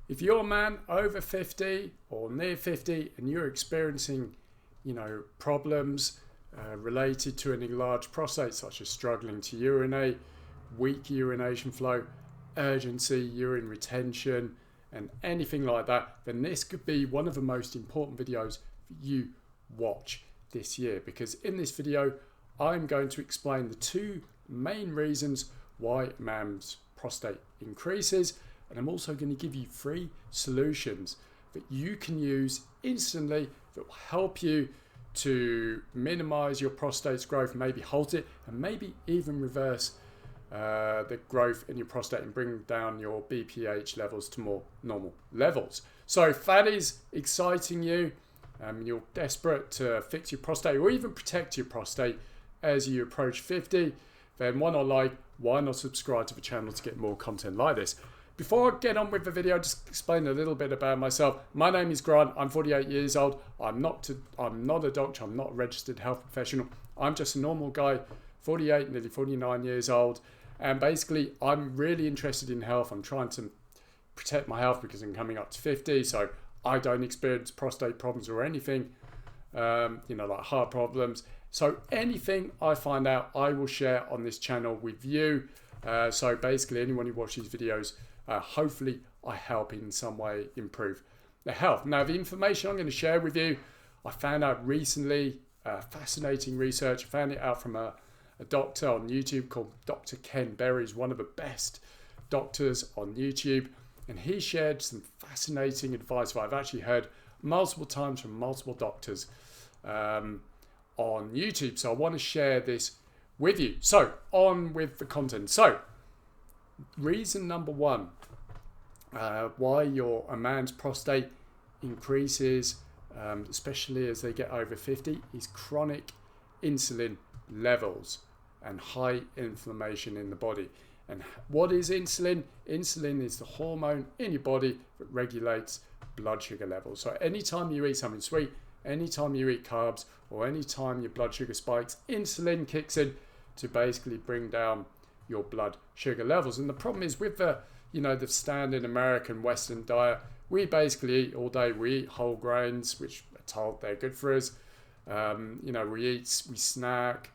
If you're a man over 50 or near 50 and you're experiencing, problems related to an enlarged prostate, such as struggling to urinate, weak urination flow, urgency, urine retention, and anything like that, then this could be one of the most important videos for you watch this year, because in this video I'm going to explain the two main reasons why a man's prostate increases, and I'm also going to give you 3 solutions that you can use instantly that will help you to minimize your prostate's growth, maybe halt it, and maybe even reverse the growth in your prostate and bring down your BPH levels to more normal levels. So if that is exciting you, you're desperate to fix your prostate or even protect your prostate as you approach 50, then why not subscribe to the channel to get more content like this. Before I get on with the video, just explain a little bit about myself. My name is Grant. I'm 48 years old. I'm not a doctor. I'm not a registered health professional. I'm just a normal guy, 48, nearly 49 years old. And basically, I'm really interested in health. I'm trying to protect my health because I'm coming up to 50, so I don't experience prostate problems or anything, like heart problems. So anything I find out, I will share on this channel with you. So basically, anyone who watches these videos, hopefully I help in some way improve their health. Now, the information I'm going to share with you, I found out recently, fascinating research. I found it out from a doctor on YouTube called Dr. Ken Berry. He's one of the best doctors on YouTube, and he shared some fascinating advice that I've actually heard multiple times from multiple doctors on YouTube. So I want to share this with you. So on with the content. So reason number 1 why a man's prostate increases, especially as they get over 50, is chronic insulin levels and high inflammation in the body. And what is insulin? Insulin is the hormone in your body that regulates blood sugar levels. So anytime you eat something sweet, anytime you eat carbs, or anytime your blood sugar spikes, insulin kicks in to basically bring down your blood sugar levels. And the problem is with the standard American Western diet, we basically eat all day. We eat whole grains, which are told they're good for us. We snack,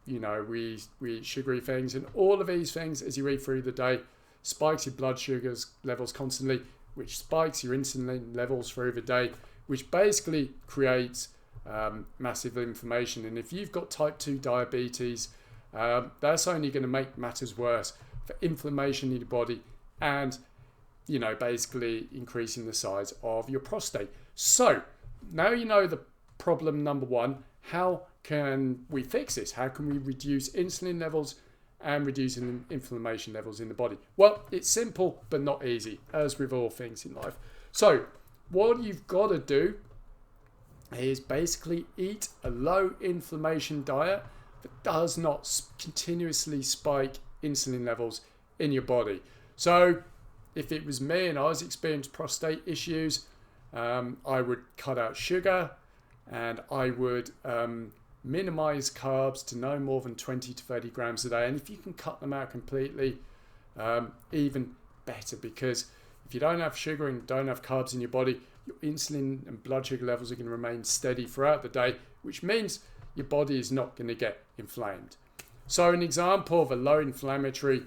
we eat sugary things, and all of these things as you eat through the day spikes your blood sugar levels constantly, which spikes your insulin levels through the day, which basically creates massive inflammation. And if you've got type 2 diabetes, that's only going to make matters worse for inflammation in your body and, basically increasing the size of your prostate. So now you know the problem number 1. How can we fix this? How can we reduce insulin levels and reduce inflammation levels in the body? Well, it's simple, but not easy, as with all things in life. So what you've got to do is basically eat a low inflammation diet that does not continuously spike insulin levels in your body. So if it was me and I was experiencing prostate issues, I would cut out sugar, and I would minimize carbs to no more than 20 to 30 grams a day. And if you can cut them out completely, even better, because if you don't have sugar and don't have carbs in your body, your insulin and blood sugar levels are going to remain steady throughout the day, which means your body is not going to get inflamed. So an example of a low inflammatory,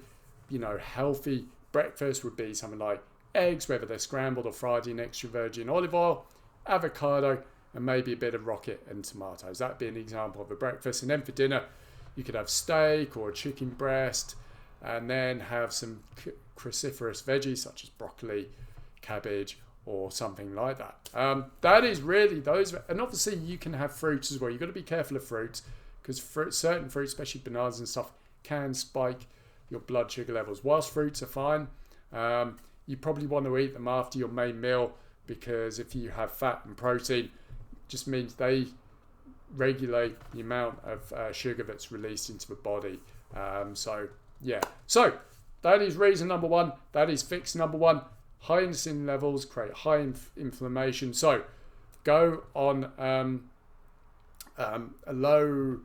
healthy breakfast would be something like eggs, whether they're scrambled or fried in extra virgin olive oil, avocado, and maybe a bit of rocket and tomatoes. That'd be an example of a breakfast. And then for dinner, you could have steak or a chicken breast, and then have some cruciferous veggies such as broccoli, cabbage, or something like that. That is really those. And obviously you can have fruits as well. You've got to be careful of fruits, because certain fruits, especially bananas and stuff, can spike your blood sugar levels. Whilst fruits are fine, you probably want to eat them after your main meal, because if you have fat and protein, just means they regulate the amount of sugar that's released into the body. So that is reason number 1. That is fix number 1. High insulin levels create high inflammation. So go on a low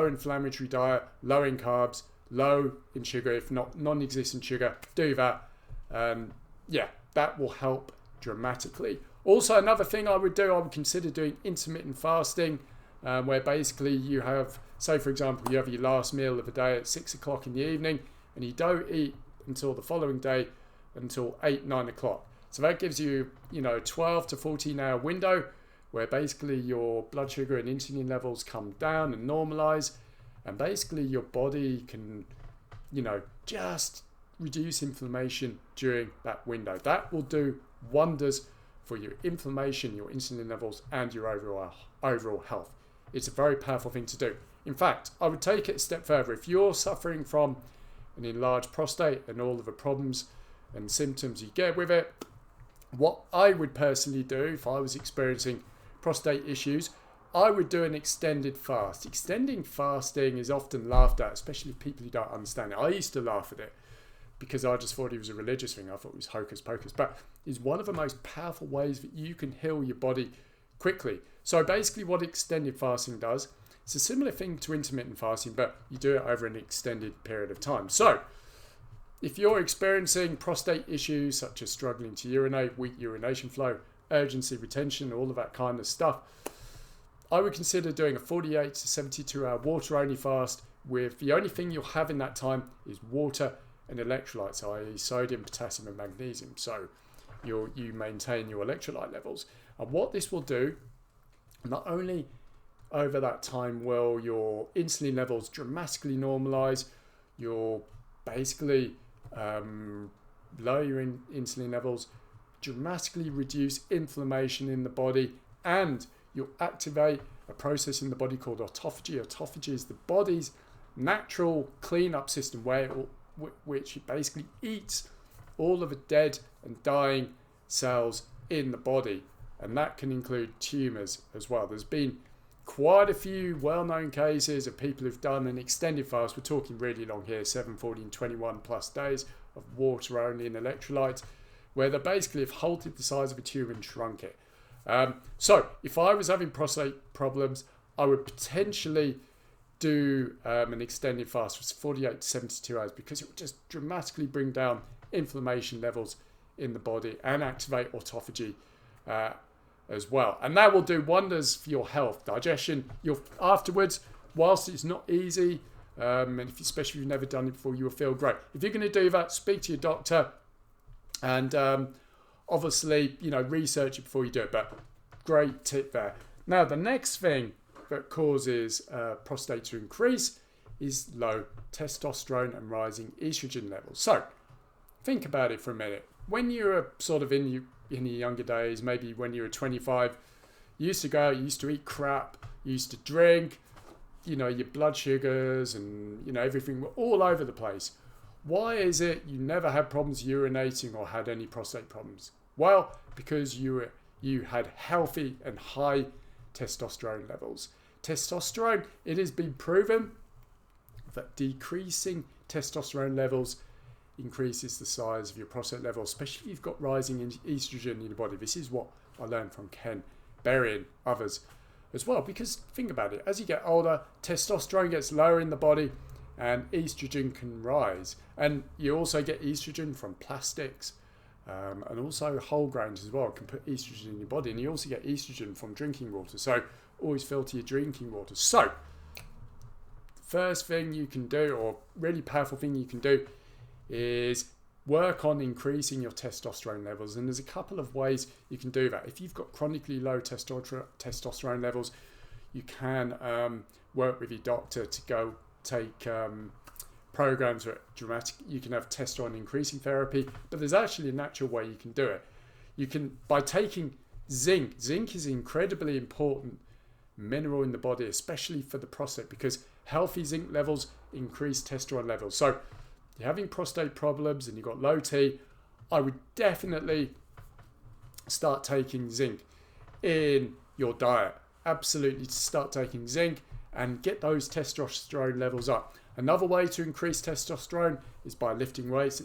inflammatory diet, low in carbs, low in sugar, if not non-existent sugar. Do that. yeah, that will help dramatically. Also, another thing I would consider doing intermittent fasting, where basically you have, say for example, you have your last meal of the day at 6 o'clock in the evening, and you don't eat until the following day until 8, 9 o'clock. So that gives you, 12 to 14 hour window where basically your blood sugar and insulin levels come down and normalize, and basically your body can, just reduce inflammation during that window. That will do wonders for your inflammation, your insulin levels, and your overall health. It's a very powerful thing to do. In fact, I would take it a step further. If you're suffering from an enlarged prostate and all of the problems and symptoms you get with it, what I would personally do if I was experiencing prostate issues, I would do an extended fast. Extending fasting is often laughed at, especially people who don't understand it. I used to laugh at it because I just thought it was a religious thing. I thought it was hocus pocus, but it's one of the most powerful ways that you can heal your body quickly. So basically what extended fasting does, it's a similar thing to intermittent fasting, but you do it over an extended period of time. So if you're experiencing prostate issues such as struggling to urinate, weak urination flow, urgency retention, all of that kind of stuff, I would consider doing a 48 to 72 hour water only fast, with the only thing you'll have in that time is water and electrolytes, i.e. sodium, potassium and magnesium. So you maintain your electrolyte levels. And what this will do, not only over that time will your insulin levels dramatically normalize, you'll basically lower your insulin levels, dramatically reduce inflammation in the body, and you'll activate a process in the body called autophagy. Autophagy is the body's natural cleanup system which basically eats all of the dead and dying cells in the body, and that can include tumours as well. There's been quite a few well-known cases of people who've done an extended fast. We're talking really long here, 7, 14, 21 plus days of water only and electrolytes, where they basically have halted the size of a tumour and shrunk it. So if I was having prostate problems, I would potentially do an extended fast for 48 to 72 hours, because it would just dramatically bring down inflammation levels in the body and activate autophagy as well. And that will do wonders for your health, digestion. Afterwards, whilst it's not easy, and especially if you've never done it before, you will feel great. If you're going to do that, speak to your doctor, and obviously, research it before you do it. But great tip there. Now, the next thing that causes prostate to increase is low testosterone and rising estrogen levels. So think about it for a minute. When you're sort of in your younger days, maybe when you were 25, you used to go out, you used to eat crap, you used to drink, your blood sugars and, everything were all over the place. Why is it you never had problems urinating or had any prostate problems? Well, because you had healthy and high testosterone levels. Testosterone, it has been proven that decreasing testosterone levels increases the size of your prostate level, especially if you've got rising estrogen in your body. This is what I learned from Ken Berry and others as well, because think about it, as you get older, testosterone gets lower in the body and estrogen can rise. And you also get estrogen from plastics, and also whole grains as well can put estrogen in your body. And you also get estrogen from drinking water. So always filter your drinking water. So first thing you can do, or really powerful thing you can do, is work on increasing your testosterone levels. And there's a couple of ways you can do that. If you've got chronically low testosterone levels, you can work with your doctor to go take programs where you can have testosterone increasing therapy, but there's actually a natural way you can do it. You can, by taking zinc. Zinc is an incredibly important mineral in the body, especially for the prostate, because healthy zinc levels increase testosterone levels. So you're having prostate problems and you've got low T, I would definitely start taking zinc in your diet. Absolutely start taking zinc and get those testosterone levels up. Another way to increase testosterone is by lifting weights.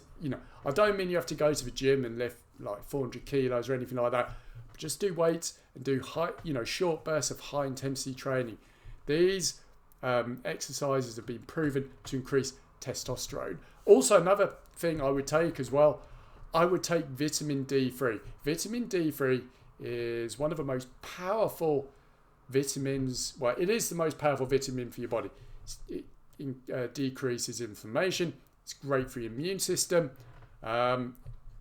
I don't mean you have to go to the gym and lift like 400 kilos or anything like that. But just do weights and do short bursts of high intensity training. These exercises have been proven to increase testosterone. Also, another thing I would take as well, I would take vitamin D3. Vitamin D3 is one of the most powerful vitamins. Well, it is the most powerful vitamin for your body. It decreases inflammation. It's great for your immune system.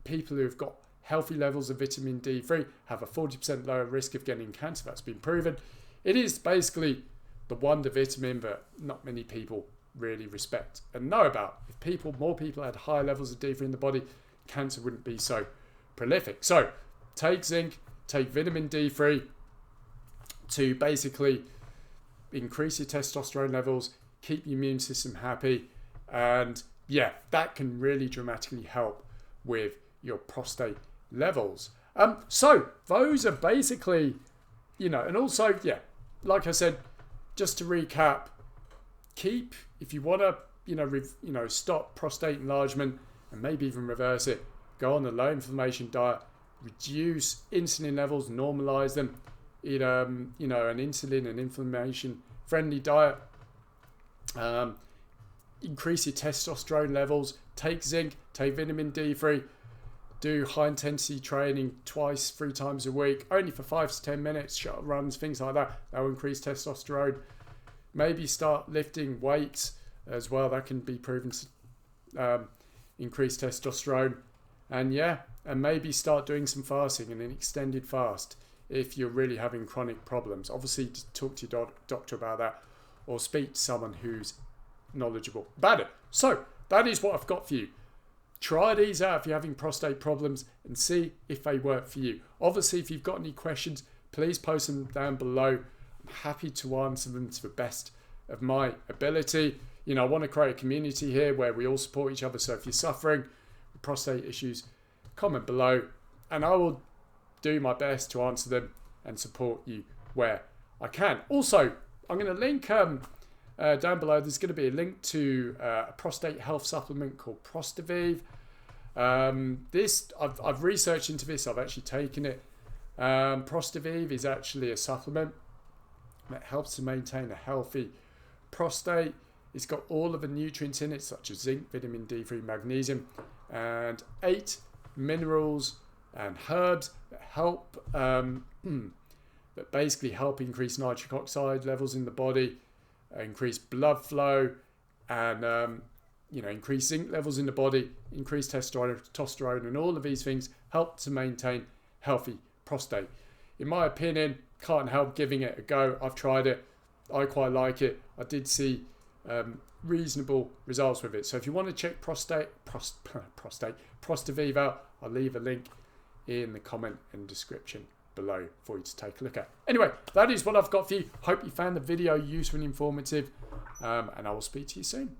People who have got healthy levels of vitamin D3 have a 40% lower risk of getting cancer. That's been proven. It is basically the wonder vitamin that not many people really respect and know about. If more people had higher levels of D3 in the body, cancer wouldn't be so prolific. So take zinc, take vitamin D3 to basically increase your testosterone levels, keep your immune system happy, and yeah, that can really dramatically help with your prostate levels. So those are basically, and also, yeah, like I said, just to recap, if you want to, stop prostate enlargement and maybe even reverse it, go on a low inflammation diet, reduce insulin levels, normalize them, eat, an insulin and inflammation friendly diet, increase your testosterone levels, take zinc, take vitamin D3, do high intensity training 3 times a week, only for 5 to 10 minutes, short runs, things like that. That will increase testosterone. Maybe start lifting weights as well. That can be proven to increase testosterone. And maybe start doing some fasting and an extended fast if you're really having chronic problems. Obviously, talk to your doctor about that or speak to someone who's knowledgeable about it. So that is what I've got for you. Try these out if you're having prostate problems and see if they work for you. Obviously, if you've got any questions, please post them down below. I'm happy to answer them to the best of my ability. I want to create a community here where we all support each other. So if you're suffering with prostate issues, comment below and I will do my best to answer them and support you where I can. Also, I'm going to link down below. There's going to be a link to a prostate health supplement called Prostate. I've researched into this. I've actually taken it. Prostate is actually a supplement that helps to maintain a healthy prostate. It's got all of the nutrients in it, such as zinc, vitamin D3, magnesium, and 8 minerals and herbs that help that basically help increase nitric oxide levels in the body, increase blood flow, and increase zinc levels in the body, increase testosterone, and all of these things help to maintain healthy prostate. In my opinion, can't help giving it a go. I've tried it. I quite like it. I did see reasonable results with it. So if you want to check Prostate out, I'll leave a link in the comment and description below for you to take a look at. Anyway, that is what I've got for you. Hope you found the video useful and informative, and I will speak to you soon.